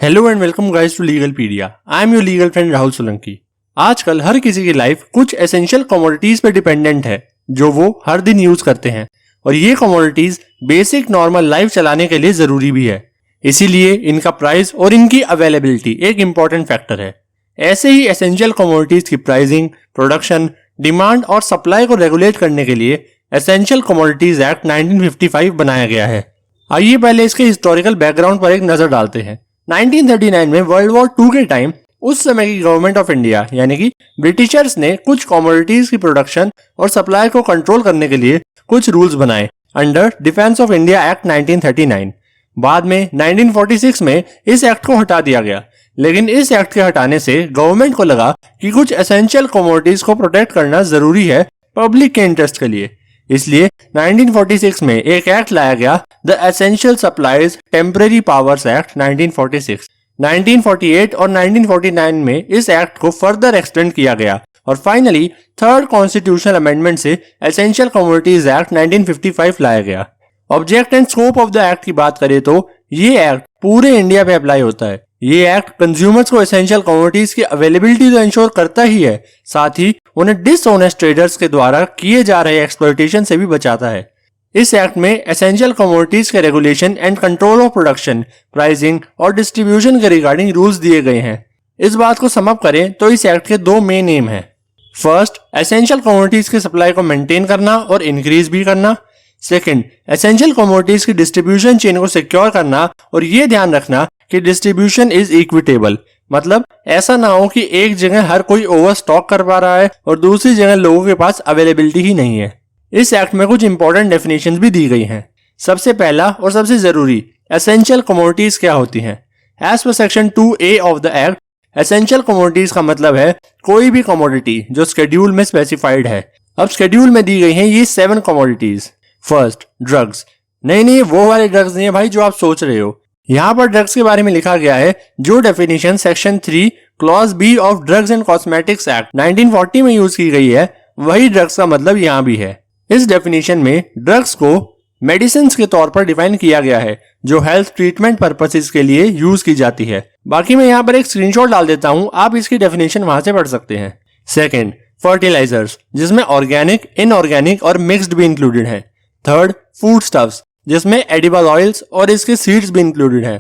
Hello and welcome guys to Legalpedia. I am your legal friend Rahul Solanki. आजकल हर किसी की लाइफ कुछ एसेंशियल कमोडिटीज पे डिपेंडेंट है जो वो हर दिन यूज करते हैं, और ये कमोडिटीज बेसिक नॉर्मल लाइफ चलाने के लिए जरूरी भी है। इसीलिए इनका प्राइस और इनकी अवेलेबिलिटी एक इम्पॉर्टेंट फैक्टर है। ऐसे ही एसेंशियल कमोडिटीज की प्राइसिंग, प्रोडक्शन, डिमांड और सप्लाई को रेगुलेट करने के लिए एसेंशियल कमोडिटीज एक्ट 1955 बनाया गया है। आइए पहले इसके हिस्टोरिकल बैकग्राउंड पर एक नजर डालते हैं। 1939 में वर्ल्ड वॉर 2 के टाइम उस समय की गवर्नमेंट ऑफ इंडिया यानी कि ब्रिटिशर्स ने कुछ कमोडिटीज की प्रोडक्शन और सप्लाई को कंट्रोल करने के लिए कुछ रूल्स बनाए under defence of India act 1939। बाद में 1946 में इस एक्ट को हटा दिया गया, लेकिन इस एक्ट के हटाने से गवर्नमेंट को लगा कि कुछ एसेंशियल कमोडिटीज को प्रोटेक्ट करना जरूरी है पब्लिक के इंटरेस्ट के लिए। इसलिए 1946 में एक एक्ट लाया गया, the essential supplies temporary powers act 1946। 1948 और 1949 में इस एक्ट को फर्दर एक्सटेंड किया गया और फाइनली थर्ड कॉन्स्टिट्यूशनल अमेंडमेंट से एसेंशियल कमोडिटीज एक्ट 1955 लाया गया। Object and scope of the act की बात करें तो ये एक्ट पूरे इंडिया पे अप्लाई होता है। ये एक्ट कंज्यूमर्स को एसेंशियल कमोडिटीज की अवेलेबिलिटी तो इंश्योर करता ही है, साथ ही उन्हें डिसऑनेस्ट ट्रेडर्स के द्वारा किए जा रहे एक्सप्लॉयटेशन से भी बचाता है। इस एक्ट में एसेंशियल कमोडिटीज के regulation and control of production, pricing और डिस्ट्रीब्यूशन के रिगार्डिंग रूल्स दिए गए हैं। इस बात को सम अप करें तो इस एक्ट के दो मेन एम हैं। फर्स्ट, एसेंशियल कमोडिटीज की सप्लाई को मेंटेन करना और इंक्रीज भी करना। सेकंड, एसेंशियल कमोडिटीज की डिस्ट्रीब्यूशन चेन को सिक्योर करना और ये ध्यान रखना कि डिस्ट्रीब्यूशन इज इक्विटेबल, मतलब ऐसा ना हो कि एक जगह हर कोई ओवर स्टॉक कर पा रहा है और दूसरी जगह लोगों के पास अवेलेबिलिटी ही नहीं है। इस एक्ट में कुछ इंपॉर्टेंट डेफिनेशंस भी दी गई हैं। सबसे पहला और सबसे जरूरी, एसेंशियल कमोडिटीज क्या होती हैं। As per section 2A of the act, essential commodities का मतलब है कोई भी कमोडिटी जो शेड्यूल में स्पेसिफाइड है। अब शेड्यूल में दी गई हैं ये 7 कमोडिटीज। First, drugs. नहीं, वो वाले ड्रग्स नहीं है भाई जो आप सोच रहे हो। यहाँ पर ड्रग्स के बारे में लिखा गया है जो definition section 3 clause B of drugs and cosmetics act 1940 में यूज की गई है, वही ड्रग्स का मतलब यहाँ भी है। इस डेफिनेशन में ड्रग्स को मेडिसिन के तौर पर डिफाइन किया गया है जो हेल्थ ट्रीटमेंट पर्पसेस के लिए यूज की जाती है। बाकी मैं यहाँ पर एक स्क्रीनशॉट डाल देता हूँ, आप इसकी डेफिनेशन वहां से पढ़ सकते हैं। सेकेंड, फर्टिलाइजर्स, जिसमें ऑर्गेनिक, इनऑर्गेनिक और मिक्स्ड भी इंक्लूडेड है। थर्ड, फूड स्टफ्स, जिसमें एडिबल ऑयल्स और इसके सीड्स भी इंक्लूडेड है।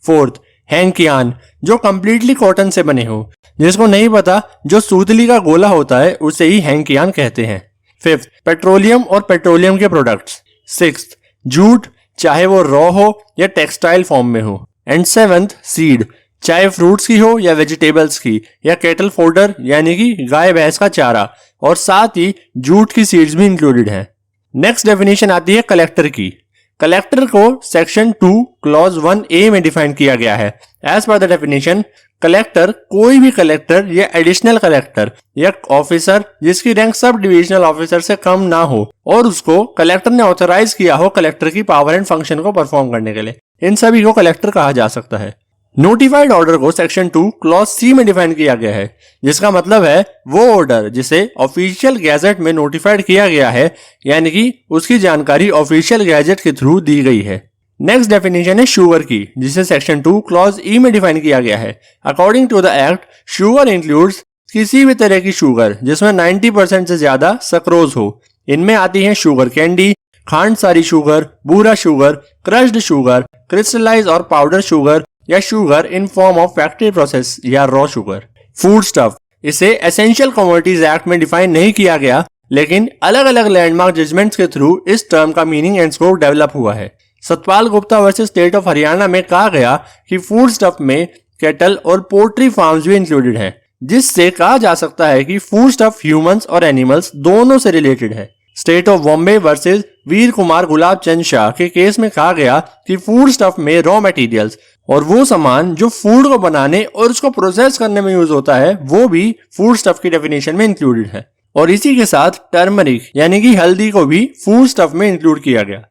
फोर्थ, हैंकियान, जो कंप्लीटली कॉटन से बने हो। जिसको नहीं पता, जो सूतली का गोला होता है उसे ही हैंकियान कहते हैं। फिफ्थ, पेट्रोलियम और पेट्रोलियम के प्रोडक्ट्स। सिक्स्थ, जूट, चाहे वो रॉ हो या टेक्सटाइल फॉर्म में हो। एंड सेवंथ, सीड, चाहे फ्रूट्स की हो या वेजिटेबल्स की, या केटल फोडर यानी कि गाय भैंस का चारा, और साथ ही जूट की सीड्स भी इंक्लूडेड हैं। नेक्स्ट डेफिनेशन आती है कलेक्टर की। कलेक्टर को सेक्शन 2 क्लॉज 1A में डिफाइन किया गया है। As per the definition, collector कोई भी कलेक्टर या एडिशनल कलेक्टर या ऑफिसर जिसकी रैंक सब डिविजनल ऑफिसर से कम ना हो और उसको कलेक्टर ने ऑथराइज किया हो कलेक्टर की पावर एंड फंक्शन को परफॉर्म करने के लिए, इन सभी को कलेक्टर कहा जा सकता है। नोटिफाइड ऑर्डर को सेक्शन 2 क्लॉज C में डिफाइन किया गया है, जिसका मतलब है वो ऑर्डर जिसे ऑफिशियल गैजेट में नोटिफाइड किया गया है, यानी कि उसकी जानकारी ऑफिशियल गैजेट के थ्रू दी गई है। नेक्स्ट डेफिनेशन है शुगर की, जिसे सेक्शन 2 क्लॉज E में डिफाइन किया गया है। According to the act, sugar includes किसी भी तरह की शुगर जिसमें 90% से ज्यादा सक्रोज हो। इनमें आती है शुगर कैंडी, खांड सारी शुगर, बूरा शुगर, क्रश्ड शुगर, क्रिस्टलाइज और पाउडर शुगर, या sugar in form of factory process या रॉ शुगर। फूड स्टफ, इसे एसेंशियल कमोडिटीज एक्ट में डिफाइन नहीं किया गया, लेकिन अलग अलग लैंडमार्क जजमेंट्स के थ्रू इस टर्म का मीनिंग एंड स्कोप डेवलप हुआ है। Satpal Gupta versus state of Haryana में कहा गया कि फूड स्टफ में केटल और पोल्ट्री फार्म्स भी इंक्लूडेड हैं, जिससे कहा जा सकता है कि फूड स्टफ ह्यूमंस और एनिमल्स दोनों से रिलेटेड है। स्टेट ऑफ बॉम्बे वर्सेस वीर कुमार गुलाब चंद शाह के केस में कहा गया कि फूड स्टफ में रॉ मटेरियल्स और वो सामान जो फूड को बनाने और उसको प्रोसेस करने में यूज होता है वो भी फूड स्टफ की डेफिनेशन में इंक्लूडेड है। और इसी के साथ टर्मरिक यानी कि हल्दी को भी फूड स्टफ में इंक्लूड किया गया।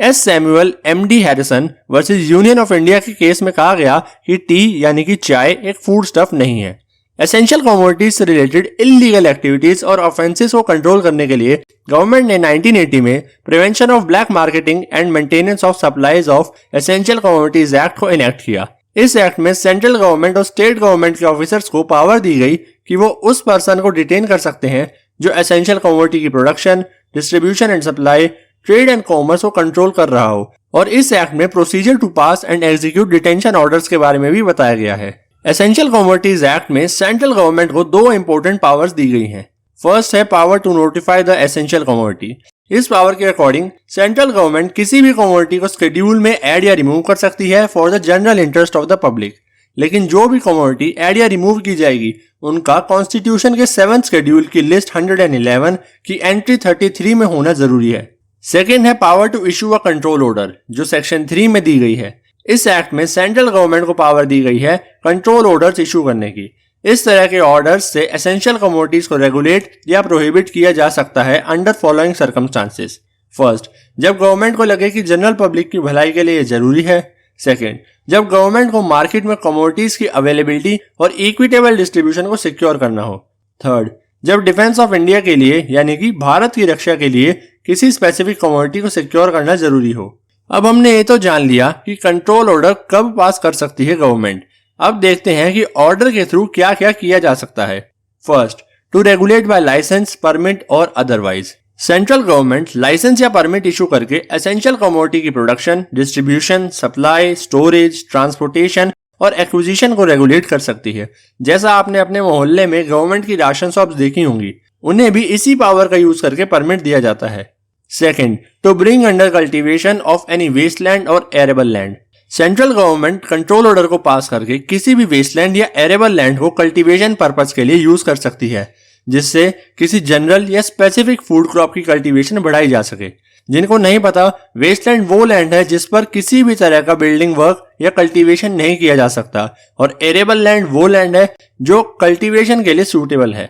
S Samuel MD Harrison versus union of India के केस में कहा गया कि टी यानी कि चाय एक फूड स्टफ नहीं है। एसेंशियल कमोडिटीज से रिलेटेड इलीगल एक्टिविटीज और ऑफेंसेस को कंट्रोल करने के लिए गवर्नमेंट ने 1980 में prevention of black marketing and maintenance of supplies of essential commodities act को इनेक्ट किया। इस एक्ट में सेंट्रल गवर्नमेंट और स्टेट गवर्नमेंट के ऑफिसर्स को पावर दी गई कि वो उस पर्सन को डिटेन कर सकते हैं जो एसेंशियल कमोडिटी की production, distribution and supply, trade and commerce को कंट्रोल कर रहा हो। और इस एक्ट में procedure to pass and execute detention orders के बारे में भी बताया गया है। एसेंशियल कमोडिटीज एक्ट में सेंट्रल गवर्नमेंट को 2 इंपॉर्टेंट पावर्स दी गई हैं। फर्स्ट है power to notify the essential commodity. इस पावर के अकॉर्डिंग सेंट्रल गवर्नमेंट किसी भी कमोडिटी को शेड्यूल में ऐड या रिमूव कर सकती है for the general interest of the public. लेकिन जो भी कमोडिटी ऐड या रिमूव की जाएगी उनका कॉन्स्टिट्यूशन के 7th शेड्यूल की लिस्ट 111 की एंट्री 33 में होना जरूरी है। सेकेंड है power to issue a control order, जो सेक्शन 3 में दी गई है। इस एक्ट में सेंट्रल गवर्नमेंट को पावर दी गई है कंट्रोल ऑर्डर्स इशू करने की। इस तरह के ऑर्डर्स से एसेंशियल कमोडिटीज को रेगुलेट या प्रोहिबिट किया जा सकता है अंडर फॉलोइंग सर्कमस्टांसेस। फर्स्ट, जब गवर्नमेंट को लगे कि जनरल पब्लिक की भलाई के लिए जरूरी है। सेकेंड, जब गवर्नमेंट को मार्केट में कमोडिटीज की अवेलेबिलिटी और इक्विटेबल डिस्ट्रीब्यूशन को सिक्योर करना हो। थर्ड, जब डिफेंस ऑफ इंडिया के लिए यानी कि भारत की रक्षा के लिए किसी स्पेसिफिक कमोडिटी को सिक्योर करना जरूरी हो। अब हमने ये तो जान लिया कि कंट्रोल ऑर्डर कब पास कर सकती है गवर्नमेंट। अब देखते हैं कि ऑर्डर के थ्रू क्या क्या किया जा सकता है। First, to regulate by licence, permit और अदरवाइज। सेंट्रल गवर्नमेंट लाइसेंस या परमिट इशू करके एसेंशियल कमोडिटी की production, distribution, supply, storage, transportation और एक्विजिशन को रेगुलेट कर सकती है। जैसा आपने अपने मोहल्ले में गवर्नमेंट की राशन शॉप्स देखी होंगी, उन्हें भी इसी पावर का यूज करके परमिट दिया जाता है। Second, to bring under cultivation of any wasteland और arable land. Central government control order को पास करके किसी भी वेस्टलैंड या एरेबल लैंड को कल्टीवेशन पर्पस के लिए यूज कर सकती है, जिससे किसी जनरल या स्पेसिफिक फूड क्रॉप की कल्टीवेशन बढ़ाई जा सके। जिनको नहीं पता, वेस्टलैंड वो लैंड है जिस पर किसी भी तरह का बिल्डिंग वर्क या कल्टीवेशन नहीं किया जा सकता, और एरेबल लैंड वो लैंड है जो कल्टीवेशन के लिए सूटेबल है।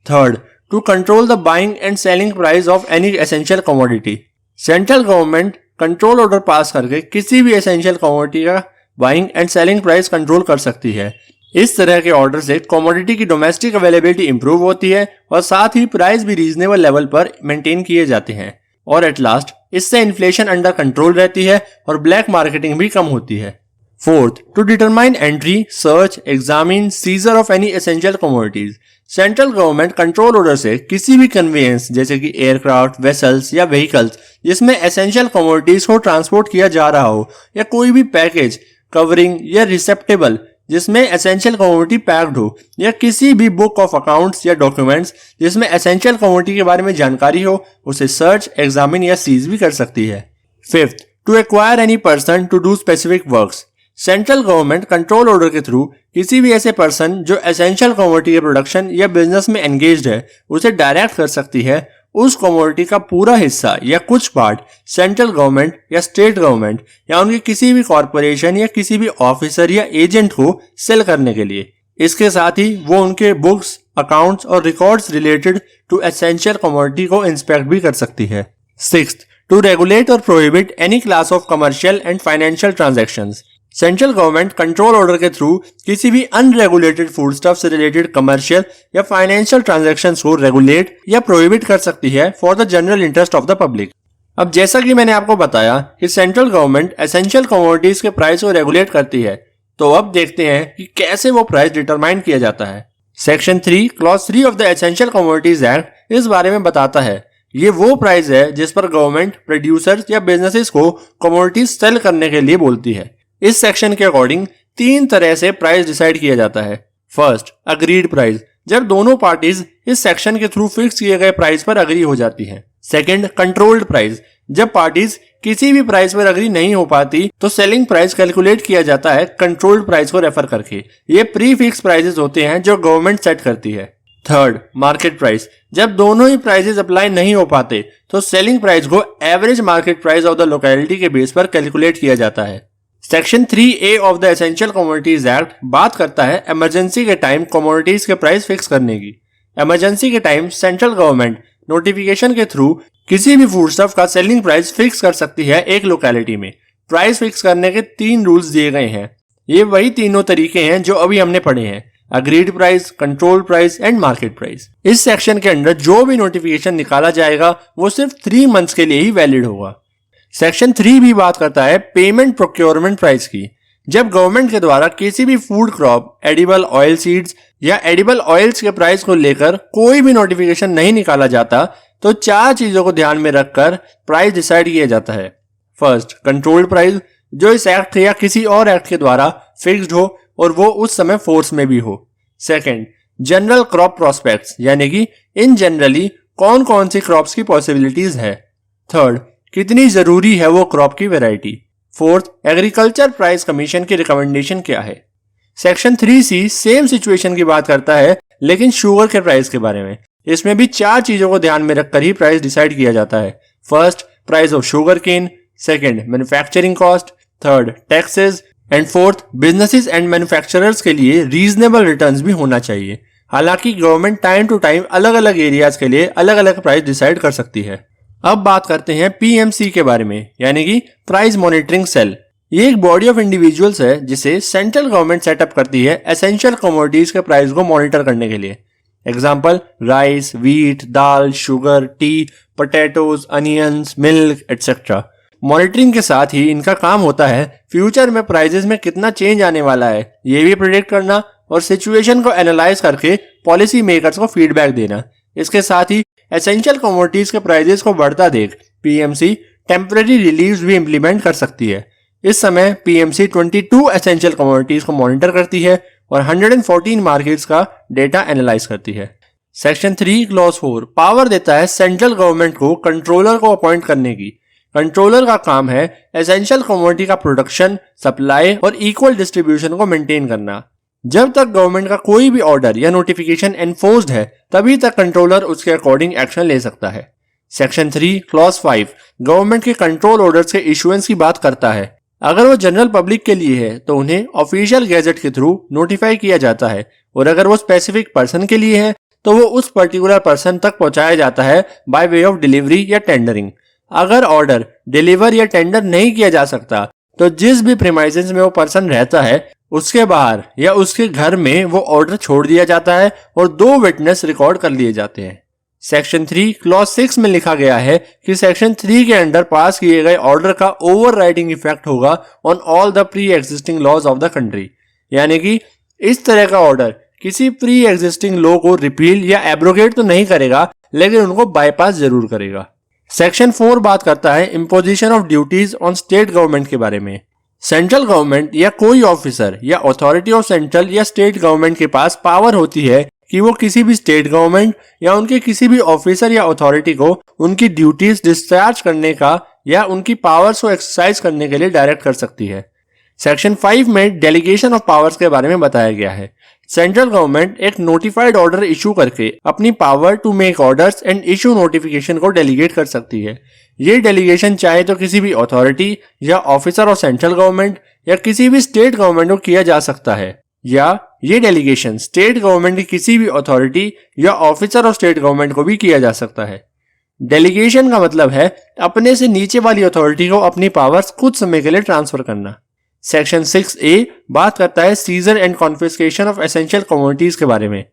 Third, to control the buying and selling price of any essential commodity. Central government control order pass करके किसी भी एसेंशियल कमोडिटी का buying and selling price control कर सकती है। इस तरह के ऑर्डर से कमोडिटी की डोमेस्टिक अवेलेबिलिटी इंप्रूव होती है और साथ ही प्राइस भी रीजनेबल लेवल पर मेंटेन किए जाते हैं। और एट लास्ट, इससे इन्फ्लेशन अंडर कंट्रोल रहती है और ब्लैक मार्केटिंग भी कम होती है। Fourth, to determine entry, search, examine, seizure of any essential commodities. Central government control order से किसी भी कन्वेंस जैसे कि एयरक्राफ्ट, वेसल्स या व्हीकल्स जिसमें एसेंशियल कमोडिटीज को ट्रांसपोर्ट किया जा रहा हो, या कोई भी पैकेज, कवरिंग या रिसेप्टेबल जिसमें एसेंशियल कमोडिटी पैक्ड हो, या किसी भी बुक ऑफ अकाउंट्स या डॉक्यूमेंट्स जिसमें एसेंशियल कमोडिटी के बारे में जानकारी हो, उसे सर्च, एग्जामिन या सीज भी कर सकती है। Fifth, to acquire any person to do specific works. Central government control order के थ्रू किसी भी ऐसे पर्सन जो एसेंशियल कमोडिटी के प्रोडक्शन या बिजनेस में एंगेज्ड है, उसे डायरेक्ट कर सकती है उस कमोडिटी का पूरा हिस्सा या कुछ पार्ट सेंट्रल गवर्नमेंट या स्टेट गवर्नमेंट या उनके किसी भी कॉर्पोरेशन या किसी भी ऑफिसर या एजेंट को सेल करने के लिए। इसके साथ ही वो उनके बुक्स, अकाउंट्स और records related to essential commodity को इंस्पेक्ट भी कर सकती है। सिक्स्थ, टू रेगुलेट और prohibit any class of commercial and financial transactions. Central government control order के थ्रू किसी भी अनरेगुलेटेड फूड स्टफ से रिलेटेड कमर्शियल या फाइनेंशियल ट्रांजैक्शंस को रेगुलेट या प्रोहिबिट कर सकती है for the general interest of the public. अब जैसा कि मैंने आपको बताया कि सेंट्रल गवर्नमेंट एसेंशियल कमोडिटीज के प्राइस को रेगुलेट करती है, तो अब देखते हैं कि कैसे वो प्राइस डिटरमाइन किया जाता है। Section 3 clause 3 of the essential commodities act इस बारे में बताता है। ये वो प्राइस है जिस पर गवर्नमेंट प्रोड्यूसर्स या बिजनेसेस को कमोडिटीज सेल करने के लिए बोलती है। इस सेक्शन के अकॉर्डिंग 3 तरह से प्राइस डिसाइड किया जाता है। फर्स्ट, अग्रीड प्राइस, जब दोनों पार्टीज इस सेक्शन के थ्रू फिक्स किए गए प्राइस पर अग्री हो जाती हैं। सेकंड, कंट्रोल्ड प्राइस, जब पार्टीज किसी भी प्राइस पर अग्री नहीं हो पाती तो सेलिंग प्राइस कैलकुलेट किया जाता है कंट्रोल्ड प्राइस को रेफर करके। ये प्री फिक्स प्राइसेस होते हैं जो गवर्नमेंट सेट करती है। थर्ड, मार्केट प्राइस, जब दोनों ही प्राइसेस अप्लाई नहीं हो पाते तो सेलिंग प्राइस को average market price of the locality के बेस पर कैलकुलेट किया जाता है। Section 3A of the essential commodities act बात करता है इमरजेंसी के टाइम कमोडिटीज के प्राइस फिक्स करने की। इमरजेंसी के टाइम सेंट्रल गवर्नमेंट नोटिफिकेशन के थ्रू किसी भी फूडस्टफ का सेलिंग प्राइस फिक्स कर सकती है एक लोकेलिटी में। प्राइस फिक्स करने के 3 रूल्स दिए गए हैं। ये वही तीनों तरीके हैं जो अभी हमने पढ़े हैं, agreed price, control price and market price. इस सेक्शन के अंडर जो भी नोटिफिकेशन निकाला जाएगा वो सिर्फ 3 मंथ्स के लिए ही वैलिड होगा। सेक्शन 3 भी बात करता है पेमेंट प्रोक्योरमेंट प्राइस की। जब गवर्नमेंट के द्वारा किसी भी food crop, edible oil seeds या एडिबल ऑयल्स के प्राइस को लेकर कोई भी नोटिफिकेशन नहीं निकाला जाता तो 4 चीजों को ध्यान में रखकर प्राइस डिसाइड किया जाता है। फर्स्ट, कंट्रोल्ड प्राइस, जो इस एक्ट या किसी और एक्ट के द्वारा फिक्स्ड हो और वो उस समय फोर्स में भी हो। सेकंड, जनरल क्रॉप प्रोस्पेक्ट्स, यानी कि इन जनरली कौन कौन सी क्रॉप्स की पॉसिबिलिटीज है। थर्ड, कितनी जरूरी है वो क्रॉप की variety. Fourth, agriculture price commission की रिकमेंडेशन क्या है। सेक्शन 3C सेम सिचुएशन की बात करता है लेकिन शुगर के प्राइस के बारे में। इसमें भी 4 चीजों को ध्यान में रखकर ही प्राइस डिसाइड किया जाता है। First, price of sugar cane. Second, manufacturing cost. Third, taxes. And fourth, businesses and manufacturers के लिए रीजनेबल रिटर्न्स भी होना चाहिए। हालांकि गवर्नमेंट टाइम टू टाइम अलग अलग एरियाज के लिए अलग अलग प्राइस डिसाइड कर सकती है। अब बात करते हैं PMC के बारे में, यानी कि प्राइस मॉनिटरिंग सेल। ये एक बॉडी ऑफ इंडिविजुअल्स है जिसे सेंट्रल गवर्नमेंट सेटअप करती है एसेंशियल कमोडिटीज के प्राइस को मॉनिटर करने के लिए। Example, rice, wheat, dal, sugar, tea, potatoes, onions, milk etcetera. Monitoring के साथ ही इनका काम होता है फ्यूचर में प्राइजेस में कितना चेंज आने वाला है ये भी प्रेडिक्ट करना और सिचुएशन को एनालाइज करके पॉलिसी मेकर्स को फीडबैक देना। इसके साथ ही एसेंशियल कमोडिटीज के प्राइजेस को बढ़ता देख PMC टेम्पररी रिलीव्स भी इंप्लीमेंट कर सकती है। इस समय PMC 22 एसेंशियल कमोडिटीज को मॉनिटर करती है और 114 मार्केट्स का डेटा एनालाइज करती है। सेक्शन 3 क्लॉज 4 पावर देता है सेंट्रल गवर्नमेंट को कंट्रोलर को अपॉइंट करने की। कंट्रोलर का काम है एसेंशियल कमोडिटी का प्रोडक्शन, सप्लाई और इक्वल डिस्ट्रीब्यूशन को मेंटेन करना। जब तक गवर्नमेंट का कोई भी ऑर्डर या नोटिफिकेशन एनफोर्स्ड है तभी तक कंट्रोलर उसके अकॉर्डिंग एक्शन ले सकता है। सेक्शन 3 क्लॉज 5 गवर्नमेंट के कंट्रोल ऑर्डर्स के इशुएंस की बात करता है। अगर वो जनरल पब्लिक के लिए है तो उन्हें ऑफिशियल गैजेट के थ्रू नोटिफाई किया जाता है और अगर वो स्पेसिफिक पर्सन के लिए है तो वो उस पर्टिकुलर पर्सन तक पहुंचाया जाता है बाय वे ऑफ डिलीवरी या टेंडरिंग। अगर ऑर्डर डिलीवर या टेंडर नहीं किया जा सकता तो जिस भी प्रीमाइसेस में वो पर्सन रहता है उसके बाहर या उसके घर में वो ऑर्डर छोड़ दिया जाता है और 2 विटनेस रिकॉर्ड कर लिए जाते हैं। सेक्शन 3 क्लॉज 6 में लिखा गया है कि सेक्शन 3 के अंडर पास किए गए ऑर्डर का ओवरराइडिंग इफेक्ट होगा on all the pre existing laws of the country, यानी कि इस तरह का ऑर्डर किसी प्री एग्जिस्टिंग लॉ को रिपील या एब्रोगेट तो नहीं करेगा लेकिन उनको बाईपास जरूर करेगा। सेक्शन 4 बात करता है imposition of duties on state government के बारे में। सेंट्रल गवर्नमेंट या कोई ऑफिसर या अथॉरिटी ऑफ सेंट्रल या स्टेट गवर्नमेंट के पास पावर होती है कि वो किसी भी स्टेट गवर्नमेंट या उनके किसी भी ऑफिसर या अथॉरिटी को उनकी ड्यूटीज डिस्चार्ज करने का या उनकी पावर्स को एक्सरसाइज करने के लिए डायरेक्ट कर सकती है। सेक्शन 5 में डेलीगेशन ऑफ पावर्स के बारे में बताया गया है। सेंट्रल गवर्नमेंट एक नोटिफाइड ऑर्डर इशू करके अपनी power to make orders and issue notification को डेलीगेट कर सकती है। ये डेलीगेशन चाहे तो किसी भी अथॉरिटी या ऑफिसर ऑफ सेंट्रल गवर्नमेंट या किसी भी स्टेट गवर्नमेंट को किया जा सकता है, या ये डेलीगेशन स्टेट गवर्नमेंट की किसी भी अथॉरिटी या ऑफिसर ऑफ स्टेट गवर्नमेंट को भी किया जा सकता है। डेलीगेशन का मतलब है अपने से नीचे वाली अथॉरिटी को अपनी पावर्स कुछ समय के लिए ट्रांसफर करना। सेक्शन 6A बात करता है seizure and confiscation of essential commodities के बारे में।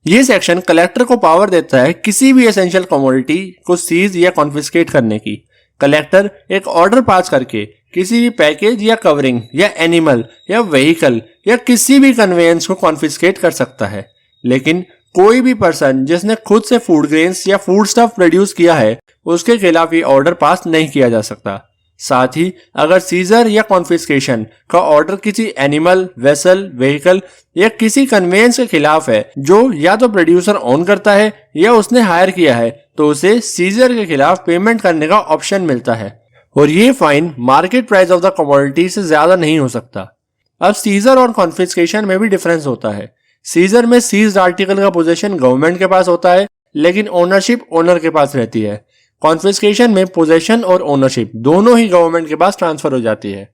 ये सेक्शन कलेक्टर को पावर देता है किसी भी एसेंशियल कमोडिटी को सीज या कॉन्फिस्केट करने की। कलेक्टर एक ऑर्डर पास करके किसी भी पैकेज या कवरिंग या एनिमल या व्हीकल या किसी भी कन्वेयंस को कॉन्फिस्केट कर सकता है, लेकिन कोई भी पर्सन जिसने खुद से फूड ग्रेन्स या फूड स्टफ प्रोड्यूस किया है उसके खिलाफ ये ऑर्डर पास नहीं किया जा सकता। साथ ही अगर सीजर या कॉन्फिस्केशन का ऑर्डर किसी एनिमल, वेसल, व्हीकल या किसी कन्वेयंस के खिलाफ है जो या तो प्रोड्यूसर ओन करता है या उसने हायर किया है तो उसे सीजर के खिलाफ पेमेंट करने का ऑप्शन मिलता है और ये fine market price of the commodity से ज्यादा नहीं हो सकता। अब सीजर और कॉन्फिस्केशन में भी डिफरेंस होता है। सीजर में सीज्ड आर्टिकल का पोजीशन गवर्नमेंट के पास होता है लेकिन ओनरशिप ओनर के पास रहती है। कॉन्फिस्केशन में पोजेशन और ओनरशिप दोनों ही गवर्नमेंट के पास ट्रांसफर हो जाती है।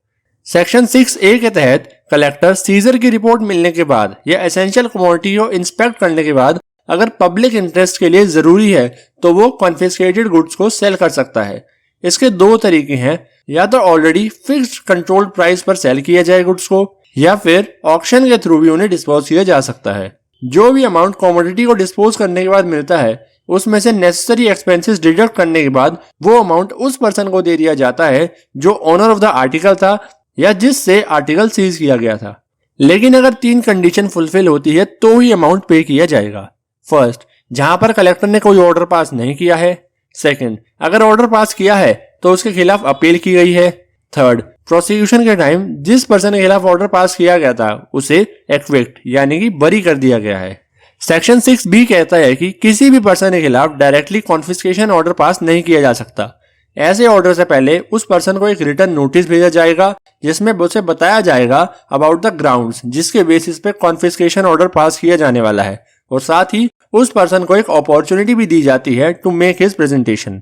सेक्शन 6A के तहत कलेक्टर सीजर की रिपोर्ट मिलने के बाद या एसेंशियल कमोडिटी को इंस्पेक्ट करने के बाद अगर पब्लिक इंटरेस्ट के लिए जरूरी है तो वो कॉन्फिस्केटेड गुड्स को सेल कर सकता है। इसके 2 तरीके हैं, या तो ऑलरेडी फिक्स्ड कंट्रोल्ड प्राइस पर सेल किया जाए गुड्स को या फिर ऑक्शन के थ्रू भी उन्हें डिस्पोज किया जा सकता है। जो भी अमाउंट कमोडिटी को डिस्पोज करने के बाद मिलता है उसमें से नेसेसरी एक्सपेंसेस डिडक्ट करने के बाद वो अमाउंट उस पर्सन को दे दिया जाता है जो ओनर ऑफ द आर्टिकल था या जिससे आर्टिकल सीज किया गया था। लेकिन अगर 3 कंडीशन फुलफिल होती है तो ही अमाउंट पे किया जाएगा। फर्स्ट, जहां पर कलेक्टर ने कोई ऑर्डर पास नहीं किया है। सेकंड, अगर ऑर्डर पास किया है तो उसके खिलाफ अपील की गई है। थर्ड, प्रोसिक्यूशन के टाइम जिस पर्सन के खिलाफ ऑर्डर पास किया गया था उसे एक्विक्ट यानी कि बरी कर दिया गया है। सेक्शन 6 भी कहता है कि किसी भी पर्सन के खिलाफ डायरेक्टली कॉन्फिस्केशन ऑर्डर पास नहीं किया जा सकता। ऐसे ऑर्डर से पहले उस पर्सन को एक रिटर्न नोटिस भेजा जाएगा जिसमें उसे बताया जाएगा अबाउट द ग्राउंड्स जिसके बेसिस पे कॉन्फिस्केशन ऑर्डर पास किया जाने वाला है, और साथ ही उस पर्सन को एक अपॉर्चुनिटी भी दी जाती है to make his presentation.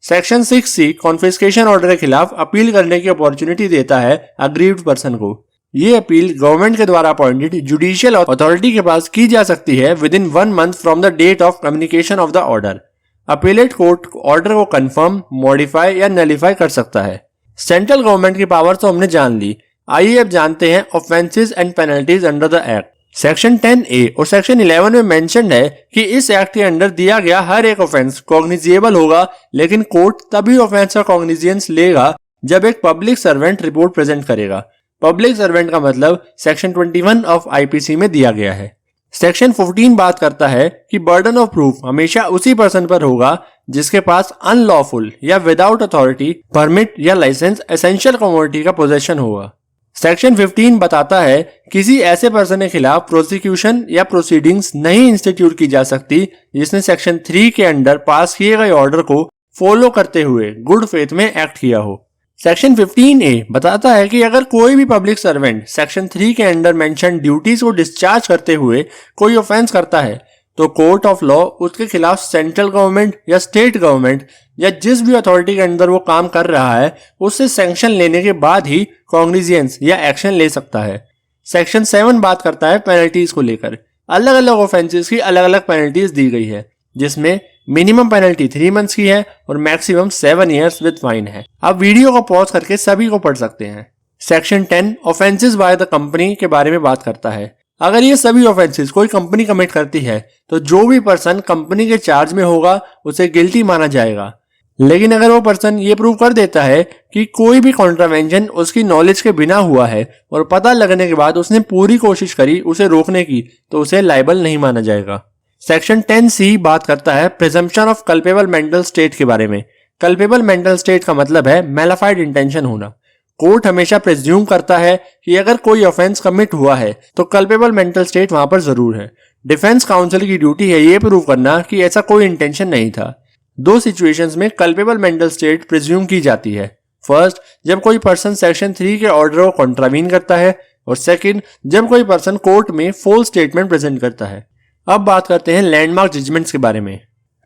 Section 6C confiscation order के खिलाफ अपील करने की अपॉर्चुनिटी देता है अग्रीव्ड पर्सन को। ये अपील गवर्नमेंट के द्वारा अपॉइंटेड जुडिशियल अथॉरिटी के पास की जा सकती है within 1 month from the date of communication of the order. Appellate court order को कंफर्म, मॉडिफाई या नलिफाई कर सकता है। सेंट्रल गवर्नमेंट की पावर तो हमने जान ली, आइए अब जानते हैं offences and penalties under the act. Section 10A और सेक्शन 11 में मेंशन्ड है कि इस एक्ट के अंडर दिया गया हर एक ऑफेंस कॉग्निजेबल होगा, लेकिन कोर्ट तभी ऑफेंस का कॉग्निजेंस लेगा जब एक पब्लिक सर्वेंट रिपोर्ट प्रेजेंट करेगा। पब्लिक सर्वेंट का मतलब सेक्शन 21 ऑफ IPC में दिया गया है। सेक्शन 14 बात करता है कि बर्डन ऑफ प्रूफ हमेशा उसी पर्सन पर होगा जिसके पास अनलॉफुल या विदाउट अथॉरिटी, परमिट या लाइसेंस एसेंशियल कमोडिटी का पोजेशन होगा। सेक्शन 15 बताता है किसी ऐसे पर्सन के खिलाफ प्रोसिक्यूशन या प्रोसीडिंग्स नहीं इंस्टीट्यूट की जा सकती जिसने सेक्शन 3 के अंडर पास किए गए ऑर्डर को फॉलो करते हुए गुड फेथ में एक्ट किया हो। सेक्शन 15A बताता है कि अगर कोई भी पब्लिक सर्वेंट सेक्शन 3 के अंडर मेंशन ड्यूटीज को डिस्चार्ज करते हुए कोई ऑफेंस करता है तो कोर्ट ऑफ लॉ उसके खिलाफ सेंट्रल गवर्नमेंट या स्टेट गवर्नमेंट या जिस भी अथॉरिटी के अंदर वो काम कर रहा है उससे सैंक्शन लेने के बाद ही कॉग्निजेंस या एक्शन ले सकता है। सेक्शन 7 बात करता है पेनल्टीज को लेकर। अलग अलग ऑफेंसेस की अलग अलग पेनल्टीज दी गई है जिसमें मिनिमम पेनल्टी 3 मंथ्स की है और मैक्सिमम 7 इयर्स विद फाइन है। आप वीडियो को पॉज करके सभी को पढ़ सकते हैं। Section 10 offences by the company के बारे में बात करता है। अगर ये सभी ऑफेंसेस कोई कंपनी कमिट करती है तो जो भी पर्सन कंपनी के चार्ज में होगा उसे गिल्टी माना जाएगा। लेकिन अगर वो पर्सन ये प्रूव कर देता है कि कोई भी कॉन्ट्रावेंशन उसकी नॉलेज के बिना हुआ है और पता लगने के बाद उसने पूरी कोशिश करी उसे रोकने की तो उसे लायबल नहीं माना जाएगा। सेक्शन 10C बात करता है presumption of culpable mental state के बारे में। कल्पेबल मेंटल स्टेट का मतलब है मैलाफाइड इंटेंशन होना। कोर्ट हमेशा प्रिज्यूम करता है कि अगर कोई ऑफेंस कमिट हुआ है तो कल्पेबल मेंटल स्टेट वहां पर जरूर है। डिफेंस काउंसिल की ड्यूटी है ये प्रूव करना कि ऐसा कोई इंटेंशन नहीं था। 2 सिचुएशंस में कल्पेबल मेंटल स्टेट प्रिज्यूम की जाती है। फर्स्ट, जब कोई पर्सन सेक्शन 3 के ऑर्डर को कॉन्ट्रावीन करता है, और सेकंड, जब कोई पर्सन कोर्ट में फॉल्स स्टेटमेंट प्रेजेंट करता है। अब बात करते हैं लैंडमार्क जजमेंट्स के बारे में।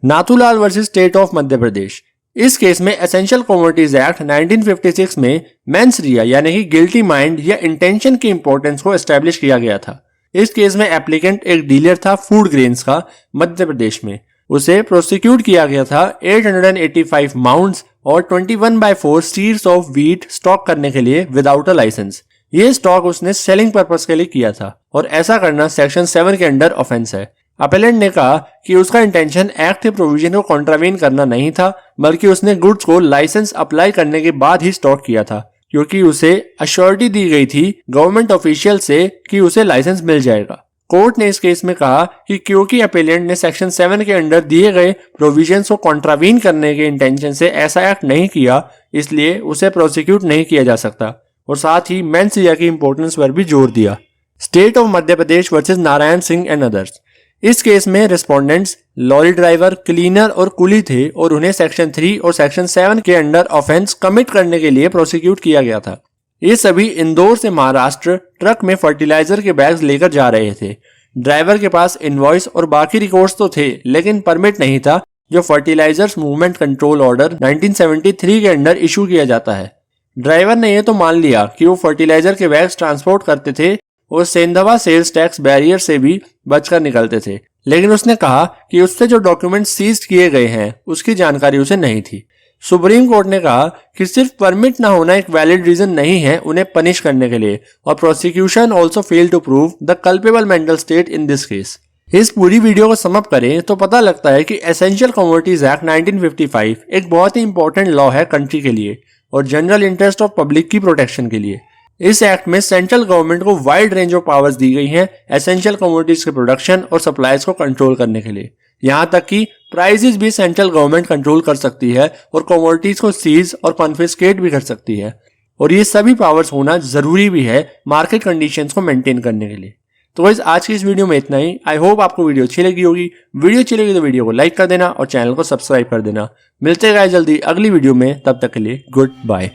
Nathulal versus state of Madhya Pradesh. इस केस में एसेंशियल कमोडिटीज एक्ट 1956 में मेंस रिया यानी कि गिल्टी माइंड या इंटेंशन की इंपॉर्टेंस को एस्टेब्लिश किया गया था। इस केस में एप्लीकेंट एक डीलर था फूड ग्रेन्स का मध्य प्रदेश में। उसे प्रोसिक्यूट किया गया था 885 माउंट्स और 21/4 स्टीयर्स ऑफ व्हीट स्टॉक करने के लिए विदाउट अ लाइसेंस। ये स्टॉक उसने सेलिंग पर्पस के लिए किया था और ऐसा करना सेक्शन 7 के अंडर ऑफेंस है। अपेलेंट ने कहा कि उसका इंटेंशन एक्ट के प्रोविजन को कॉन्ट्रावीन करना नहीं था, बल्कि उसने गुड्स को लाइसेंस अप्लाई करने के बाद ही स्टॉक किया था, क्योंकि उसे अश्योरिटी दी गई थी गवर्नमेंट ऑफिशियल से कि उसे लाइसेंस मिल जाएगा। कोर्ट ने इस केस में कहा कि क्योंकि अपेलेंट ने सेक्शन 7 के अंडर दिए गए प्रोविजंस को कॉन्ट्रावीन करने के इंटेंशन से ऐसा एक्ट नहीं किया, इसलिए उसे प्रोसिक्यूट नहीं किया जा सकता, और साथ ही मेंस रिया की इंपॉर्टेंस पर भी जोर दिया। State of Madhya Pradesh versus Narayan Singh and others. इस केस में रिस्पोंडेंट्स लॉरी ड्राइवर, क्लीनर और कुली थे और उन्हें सेक्शन 3 और सेक्शन 7 के अंडर ऑफेंस कमिट करने के लिए प्रोसिक्यूट किया गया था। ये सभी इंदौर से महाराष्ट्र ट्रक में फर्टिलाइजर के बैग्स लेकर जा रहे थे। ड्राइवर के पास इनवॉइस और बाकी रिकॉर्ड्स तो थे, लेकिन परमिट नहीं था जो फर्टिलाइजर्स मूवमेंट कंट्रोल ऑर्डर 1973 के अंडर इशू किया जाता है। ड्राइवर ने यह तो मान लिया कि वो फर्टिलाइजर के बैग्स ट्रांसपोर्ट करते थे और सेंधवा सेल्स टैक्स बैरियर से भी बचकर निकलते थे, लेकिन उसने कहा कि उससे जो डॉक्यूमेंट सीज किए गए हैं उसकी जानकारी उसे नहीं थी। सुप्रीम कोर्ट ने कहा कि सिर्फ परमिट ना होना एक वैलिड रीजन नहीं है उन्हें पनिश करने के लिए, और prosecution also fail to prove the culpable mental state in this case. इस पूरी वीडियो को समअप करें तो पता लगता है कि एसेंशियल कमोडिटीज एक्ट 1955 एक बहुत ही इंपॉर्टेंट लॉ है कंट्री के लिए और जनरल इंटरेस्ट ऑफ पब्लिक की प्रोटेक्शन के लिए। इस एक्ट में सेंट्रल गवर्नमेंट को वाइड रेंज ऑफ पावर्स दी गई हैं एसेंशियल कमोडिटीज के प्रोडक्शन और सप्लाईज को कंट्रोल करने के लिए। यहाँ तक कि प्राइसेस भी सेंट्रल गवर्नमेंट कंट्रोल कर सकती है और कमोडिटीज को सीज और कॉन्फिस्केट भी कर सकती है। और ये सभी पावर्स होना जरूरी भी है मार्केट कंडीशंस को मेंटेन करने के लिए। तो गाइस आज की इस वीडियो में इतना ही। आई होप आपको वीडियो अच्छी लगी होगी। वीडियो अच्छी लगी तो वीडियो को लाइक कर देना और चैनल को सब्सक्राइब कर देना। मिलते हैं गाइस जल्दी अगली वीडियो में, तब तक के लिए गुड बाय।